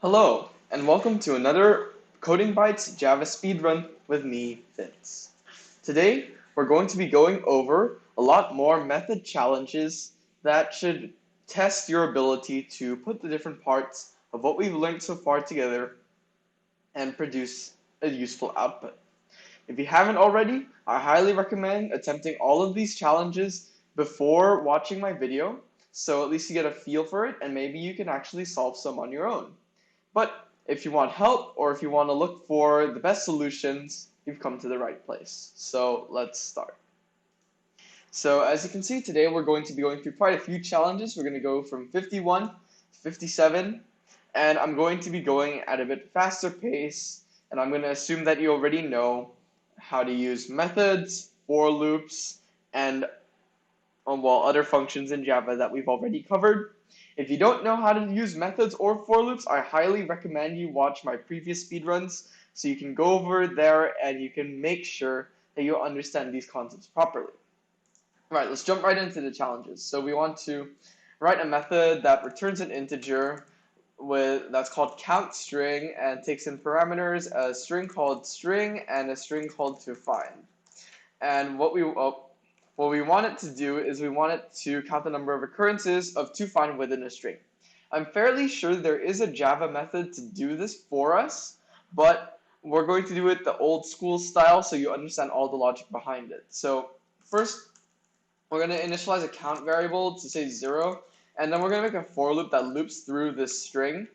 Hello, and welcome to another CodingBytes Java speedrun with me, Vince. Today, we're going to be going over a lot more method challenges that should test your ability to put the different parts of what we've learned so far together and produce a useful output. If you haven't already, I highly recommend attempting all of these challenges before watching my video, so at least you get a feel for it and maybe you can actually solve some on your own. But if you want help or if you want to look for the best solutions, you've come to the right place. So let's start. So as you can see, today we're going to be going through quite a few challenges. We're going to go from 51 to 57, and I'm going to be going at a bit faster pace, and I'm going to assume that you already know how to use methods, for loops, and other functions in Java that we've already covered. If you don't know how to use methods or for loops, I highly recommend you watch my previous speedruns so you can go over there and you can make sure that you understand these concepts properly. All right, let's jump right into the challenges. So we want to write a method that returns an integer that's called countString and takes in parameters, a string called string and a string called toFind. And what we want it to do is we want it to count the number of occurrences of toFind within a string. I'm fairly sure there is a Java method to do this for us, but we're going to do it the old school style so you understand all the logic behind it. So first, we're going to initialize a count variable to say 0, and then we're going to make a for loop that loops through this string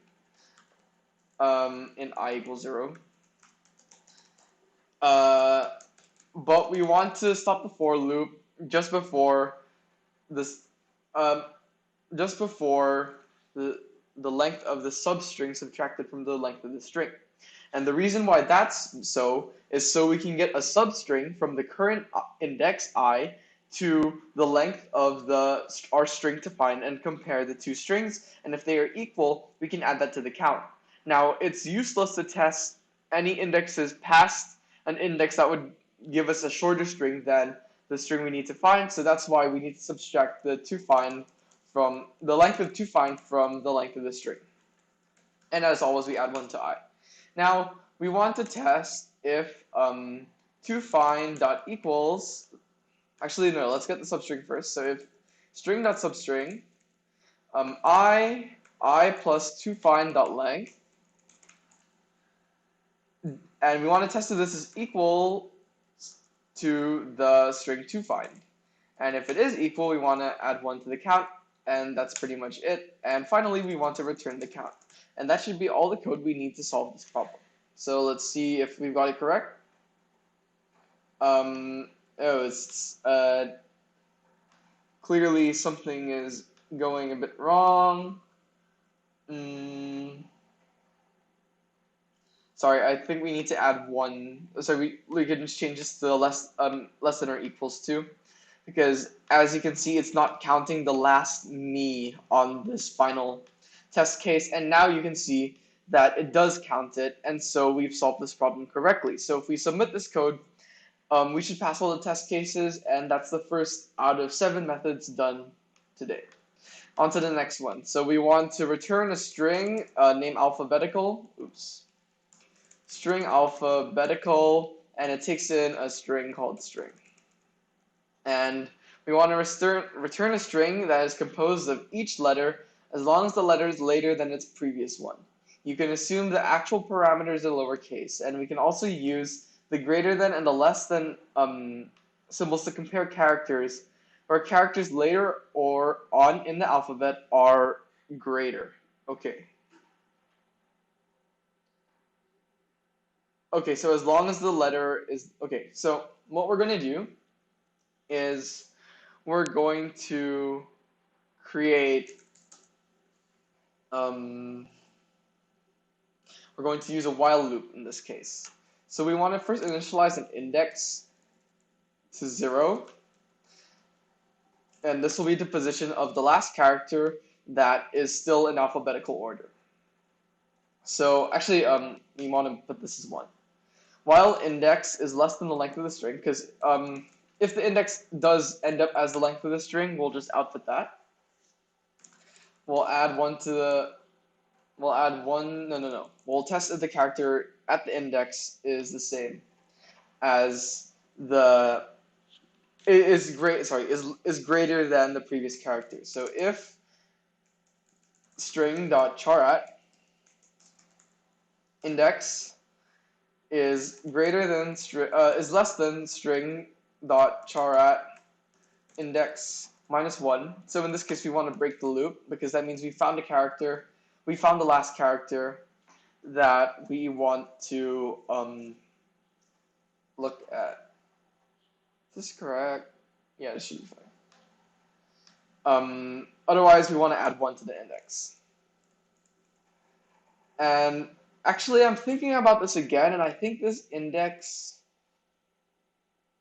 in I equals 0. But we want to stop the for loop just before this, just before the length of the substring subtracted from the length of the string. And the reason why that's so is so we can get a substring from the current index I to the length of our string toFind and compare the two strings. And if they are equal, we can add that to the count. Now, it's useless to test any indexes past an index that would give us a shorter string than the string we need to find, so that's why we need to subtract the toFind from the length of toFind from the length of the string. And as always, we add 1 to I. Now, we want to test if toFind.equals, actually no, let's get the substring first. So if string.substring I plus toFind.length, and we want to test if this is equal to the string toFind. And if it is equal, we want to add 1 to the count, and that's pretty much it. And finally, we want to return the count. And that should be all the code we need to solve this problem. So let's see if we've got it correct. It's clearly something is going a bit wrong. Sorry, I think we need to add 1. So we can just change this to less than or equals to, because as you can see, it's not counting the last me on this final test case, and now you can see that it does count it, and so we've solved this problem correctly. So if we submit this code, we should pass all the test cases, and that's the first out of 7 methods done today. On to the next one. So we want to return a string named alphabetical. String alphabetical, and it takes in a string called string. And we want to return a string that is composed of each letter as long as the letter is later than its previous one. You can assume the actual parameters are lowercase, and we can also use the greater than and the less than symbols to compare characters where characters later or on in the alphabet are greater. Okay, so as long as the letter is, okay, so what we're going to do is we're going to create, we're going to use a while loop in this case. So we want to first initialize an index to 0, and this will be the position of the last character that is still in alphabetical order. So actually, we want to put this as 1. While index is less than the length of the string, because if the index does end up as the length of the string, we'll just output that. We'll add 1 we'll add one. No. We'll test if the character at the index is the same as the is greater than the previous character. So if string.charat index is greater than is less than string.charat index -1. So in this case, we want to break the loop because that means we found the last character that we want to look at. Is this correct? Yeah, it should be fine. Otherwise, we want to add 1 to the index. And actually, I'm thinking about this again, and I think this index.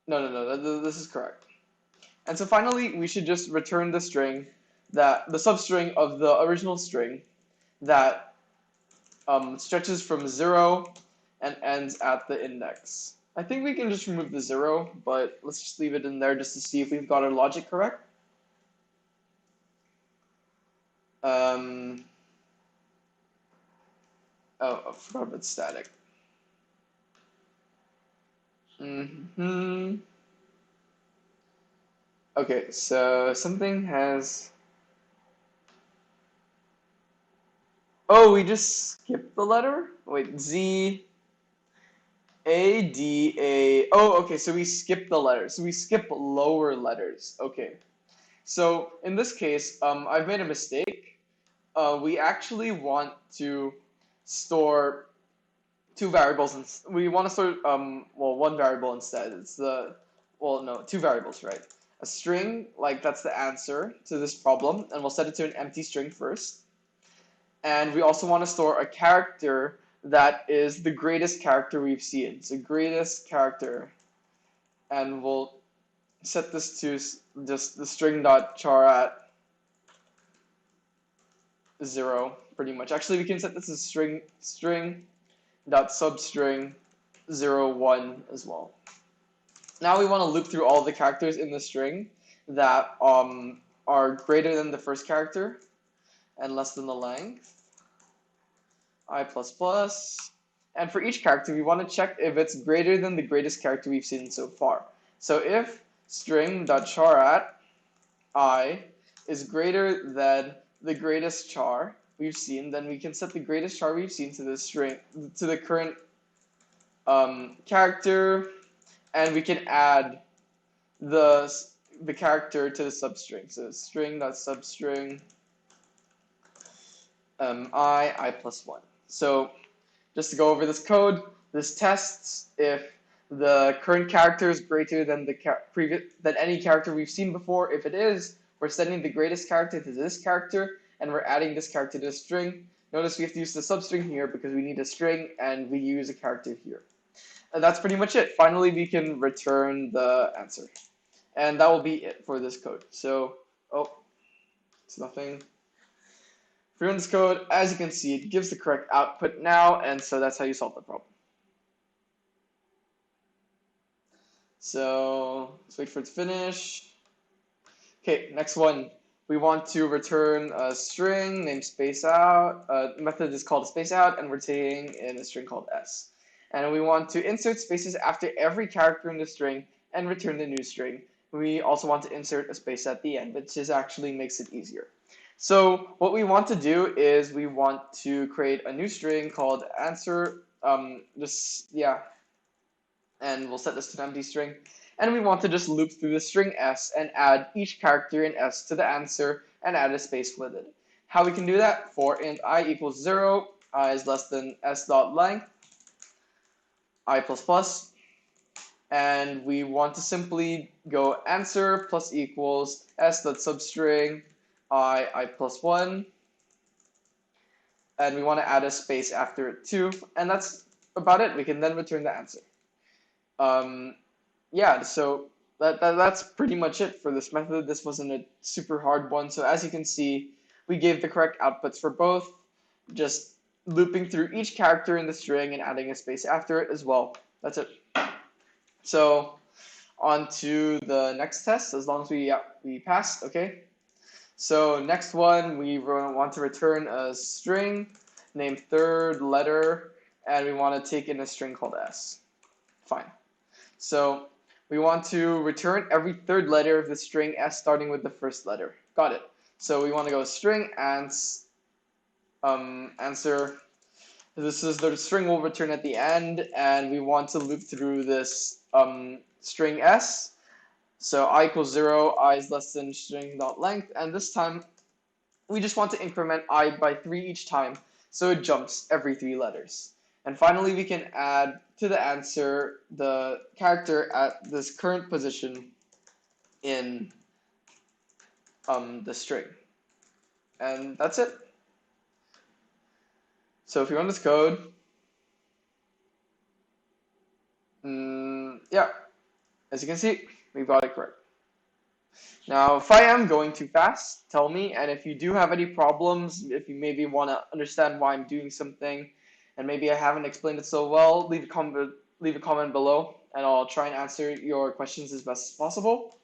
No, this is correct. And so finally, we should just return the string the substring of the original string that stretches from 0 and ends at the index. I think we can just remove the 0, but let's just leave it in there just to see if we've got our logic correct. Oh, I forgot about static. Okay, so something has. Oh, we just skipped the letter? Wait, Z, A, D, A. Oh, okay, so we skipped the letters. So we skip lower letters. Okay. So in this case, I've made a mistake. We actually want to store two variables, and we want to store one variable instead. It's two variables, right? A string, like that's the answer to this problem, and we'll set it to an empty string first. And we also want to store a character that is the greatest character we've seen. It's the greatest character, and we'll set this to just the string.charat 0, pretty much. Actually, we can set this as string.substring 0, 1 as well. Now we want to loop through all the characters in the string that are greater than the first character and less than the length. I++. And for each character, we want to check if it's greater than the greatest character we've seen so far. So if string.charat I is greater than the greatest char we've seen, then we can set the greatest char we've seen to the string to the current character, and we can add the character to the substring. So string.substring I+1. So just to go over this code, this tests if the current character is greater than than any character we've seen before. If it is, we're setting the greatest character to this character, and we're adding this character to the string. Notice we have to use the substring here because we need a string, and we use a character here. And that's pretty much it. Finally, we can return the answer. And that will be it for this code. So, it's nothing. If you run this code, as you can see, it gives the correct output now, and so that's how you solve the problem. So let's wait for it to finish. Okay, next one. We want to return a string named spaceout. The method is called spaceout, and we're taking in a string called s. And we want to insert spaces after every character in the string and return the new string. We also want to insert a space at the end, which actually makes it easier. So what we want to do is we want to create a new string called answer. And we'll set this to an empty string. And we want to just loop through the string s and add each character in s to the answer and add a space with it. How we can do that? For int I equals 0, I is less than s dot length, I++, and we want to simply go answer plus equals s dot substring I+1, and we want to add a space after it too, and that's about it. We can then return the answer. So that's pretty much it for this method. This wasn't a super hard one. So as you can see, we gave the correct outputs for both, just looping through each character in the string and adding a space after it as well. That's it. So on to the next test, as long as we passed, okay? So next one, we want to return a string name third letter, and we want to take in a string called s. Fine. So we want to return every third letter of the string s starting with the first letter. Got it. So we want to go string answer. This is the string we'll return at the end, and we want to loop through this string s. So I equals 0, I is less than string dot length, and this time we just want to increment I by 3 each time, so it jumps every 3 letters. And finally, we can add to the answer the character at this current position in the string. And that's it. So if you run this code, yeah, as you can see, we got it correct. Now, if I am going too fast, tell me, and if you do have any problems, if you maybe want to understand why I'm doing something, and maybe I haven't explained it so well, leave a comment below, and I'll try and answer your questions as best as possible.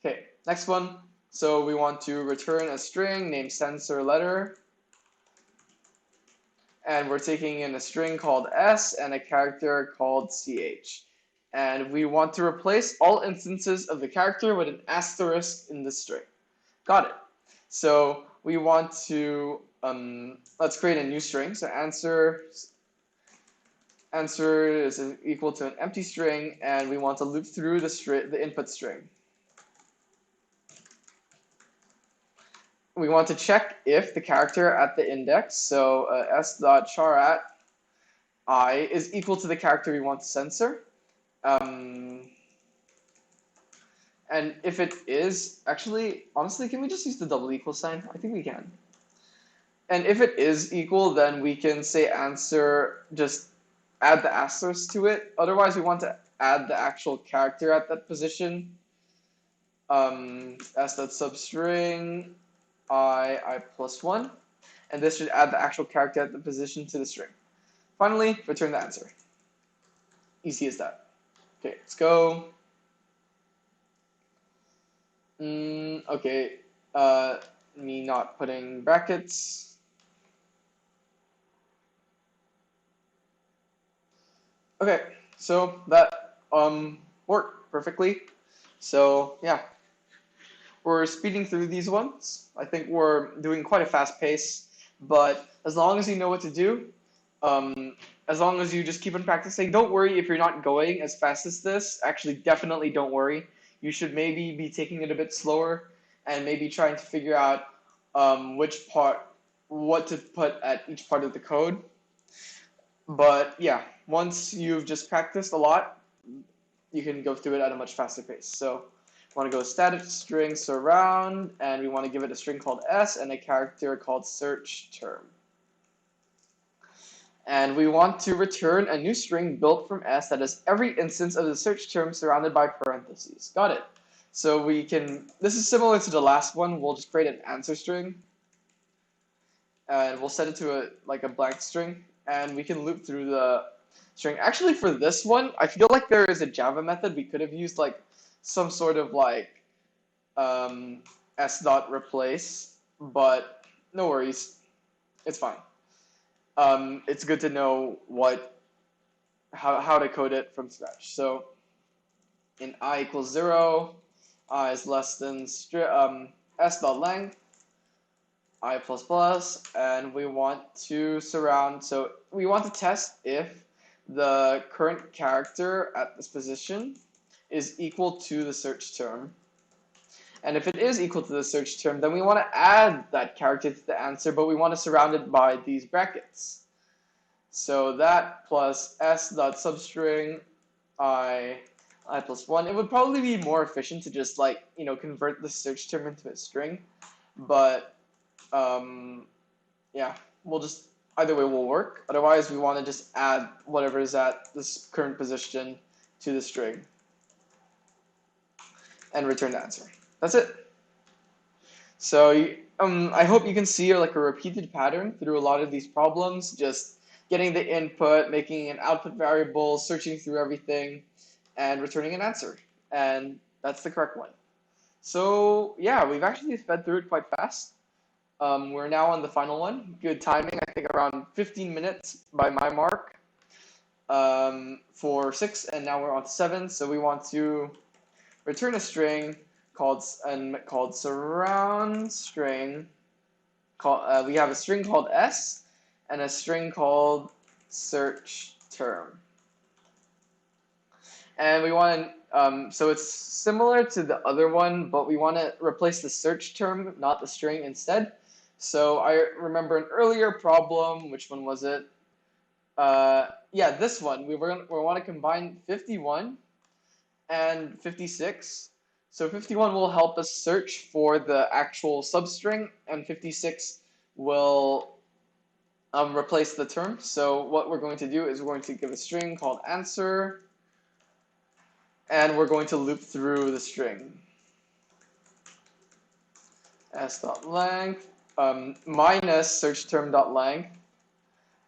Okay, next one. So we want to return a string named sensor letter, and we're taking in a string called s and a character called ch. And we want to replace all instances of the character with an asterisk in the string. Got it. So we want to, let's create a new string. So answer is equal to an empty string, and we want to loop through the input string. We want to check if the character at the index, so s.char at I, is equal to the character we want to censor. And if it is, actually, honestly, can we just use the double equal sign? I think we can. And if it is equal, then we can say answer, just add the asterisk to it. Otherwise, we want to add the actual character at that position. S.substring I plus 1. And this should add the actual character at the position to the string. Finally, return the answer. Easy as that. Okay, let's go. Okay, me not putting brackets. Okay, so that worked perfectly. So yeah, we're speeding through these ones. I think we're doing quite a fast pace, but as long as you know what to do, as long as you just keep on practicing, don't worry if you're not going as fast as this. Actually, definitely don't worry. You should maybe be taking it a bit slower and maybe trying to figure out what to put at each part of the code. But yeah, once you've just practiced a lot, you can go through it at a much faster pace. So we want to go static string surround, and we want to give it a string called s and a character called search term. And we want to return a new string built from s that has every instance of the search term surrounded by parentheses. Got it. So we can, this is similar to the last one. We'll just create an answer string, and we'll set it to a blank string, and we can loop through the string. Actually, for this one, I feel like there is a Java method we could have used, like some sort of s.replace, but no worries, it's fine. It's good to know how to code it from scratch. So in I equals 0, I is less than s.length, I plus plus, and we want to surround, so we want to test if the current character at this position is equal to the search term. And if it is equal to the search term, then we want to add that character to the answer, but we want to surround it by these brackets. So that plus s.substring I plus 1. It would probably be more efficient to just convert the search term into a string, but yeah, we'll just, either way will work. Otherwise, we want to just add whatever is at this current position to the string and return the answer. That's it. So I hope you can see a repeated pattern through a lot of these problems, just getting the input, making an output variable, searching through everything, and returning an answer. And that's the correct one. So yeah, we've actually sped through it quite fast. We're now on the final one. Good timing, I think around 15 minutes by my mark for 6, and now we're on 7. So we want to return a string called surround string. We have a string called s and a string called search term. And we want to, so it's similar to the other one, but we want to replace the search term, not the string, instead. So I remember an earlier problem. Which one was it? Yeah, this one. We want to combine 51 and 56. So 51 will help us search for the actual substring, and 56 will replace the term. So what we're going to do is we're going to give a string called answer, and we're going to loop through the string. s.length minus search term.length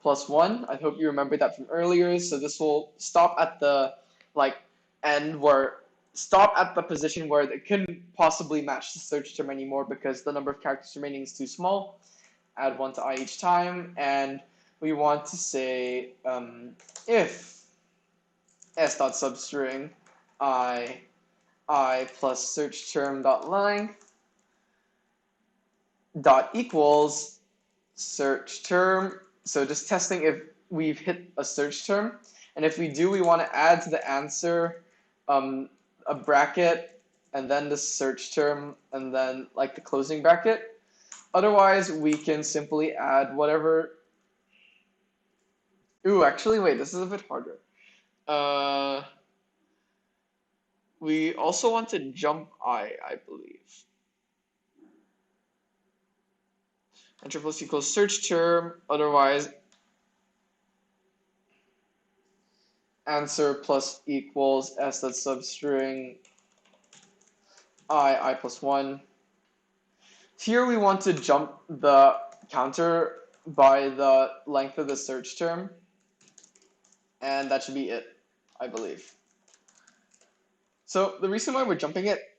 plus 1. I hope you remembered that from earlier. So this will stop at the end where stop at the position where it couldn't possibly match the search term anymore because the number of characters remaining is too small. Add 1 to I each time, and we want to say if s.substring I plus search term.length dot equals search term. So just testing if we've hit a search term, and if we do, we want to add to the answer a bracket and then the search term and then the closing bracket. Otherwise, we can simply add whatever. Ooh, actually, wait, this is a bit harder. We also want to jump I believe. Enter plus equals search term, otherwise answer plus equals s.substring I plus 1. Here we want to jump the counter by the length of the search term, and that should be it, I believe. So the reason why we're jumping it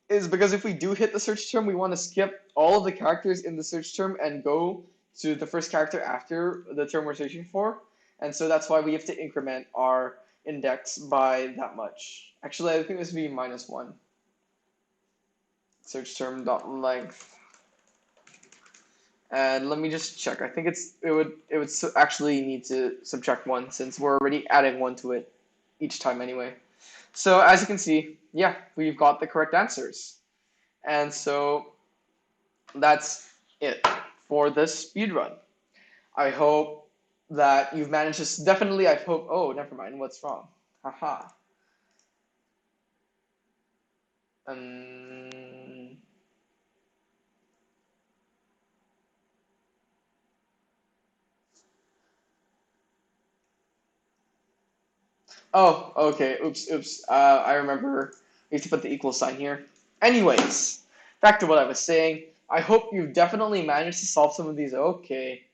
is because if we do hit the search term, we want to skip all of the characters in the search term and go to the first character after the term we're searching for. And so that's why we have to increment our index by that much. Actually, I think this would be -1. Search term dot length. And let me just check. I think it would actually need to subtract 1 since we're already adding 1 to it each time anyway. So as you can see, yeah, we've got the correct answers. And so that's it for this speedrun. I hope that you've managed to definitely, I hope, oh, never mind, what's wrong? Haha. Oh, okay, oops. I remember we have to put the equal sign here. Anyways, back to what I was saying. I hope you've definitely managed to solve some of these. Okay.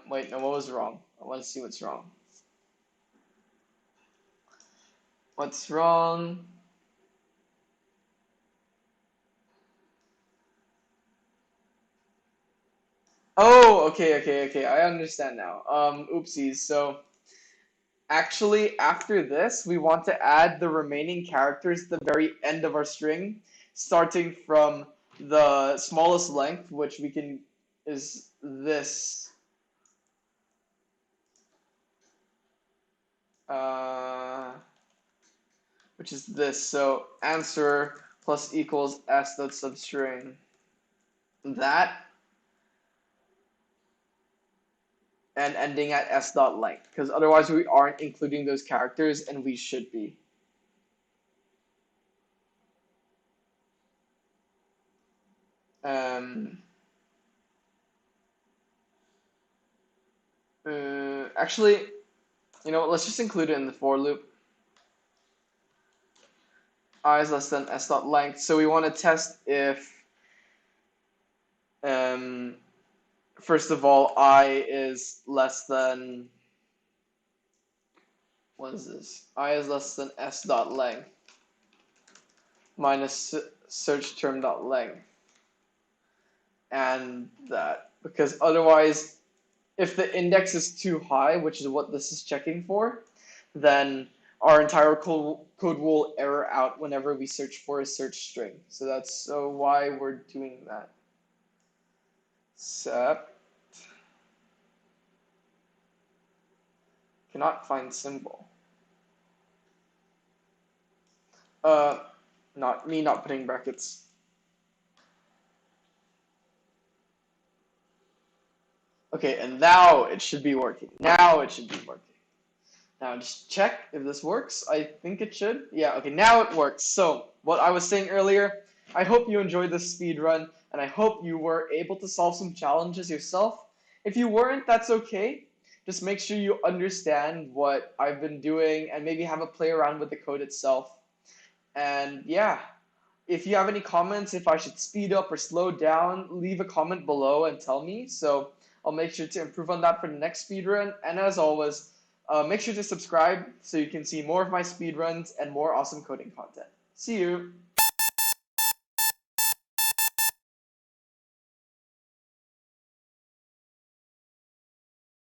Wait, no, what was wrong? I want to see what's wrong. What's wrong? Oh, okay. I understand now. Oopsies. So actually, after this, we want to add the remaining characters at the very end of our string, starting from the smallest length, which we can is this. Which is this. So answer plus equals s dot substring that, and ending at s dot length, because otherwise we aren't including those characters, and we should be. Actually, you know what, let's just include it in the for loop. I is less than s dot length. So we want to test if, first of all, I is less than, what is this? I is less than s dot length minus search term dot length. and that, because otherwise, if the index is too high, which is what this is checking for, then our entire code will error out whenever we search for a search string. So that's why we're doing that. Except cannot find symbol. Not putting brackets. Okay, and now it should be working. Now it should be working. Now just check if this works. I think it should. Yeah, okay, now it works. So, what I was saying earlier, I hope you enjoyed this speed run, and I hope you were able to solve some challenges yourself. If you weren't, that's okay. Just make sure you understand what I've been doing and maybe have a play around with the code itself. And yeah, if you have any comments, if I should speed up or slow down, leave a comment below and tell me. So I'll make sure to improve on that for the next speedrun. And as always, make sure to subscribe so you can see more of my speedruns and more awesome coding content. See you!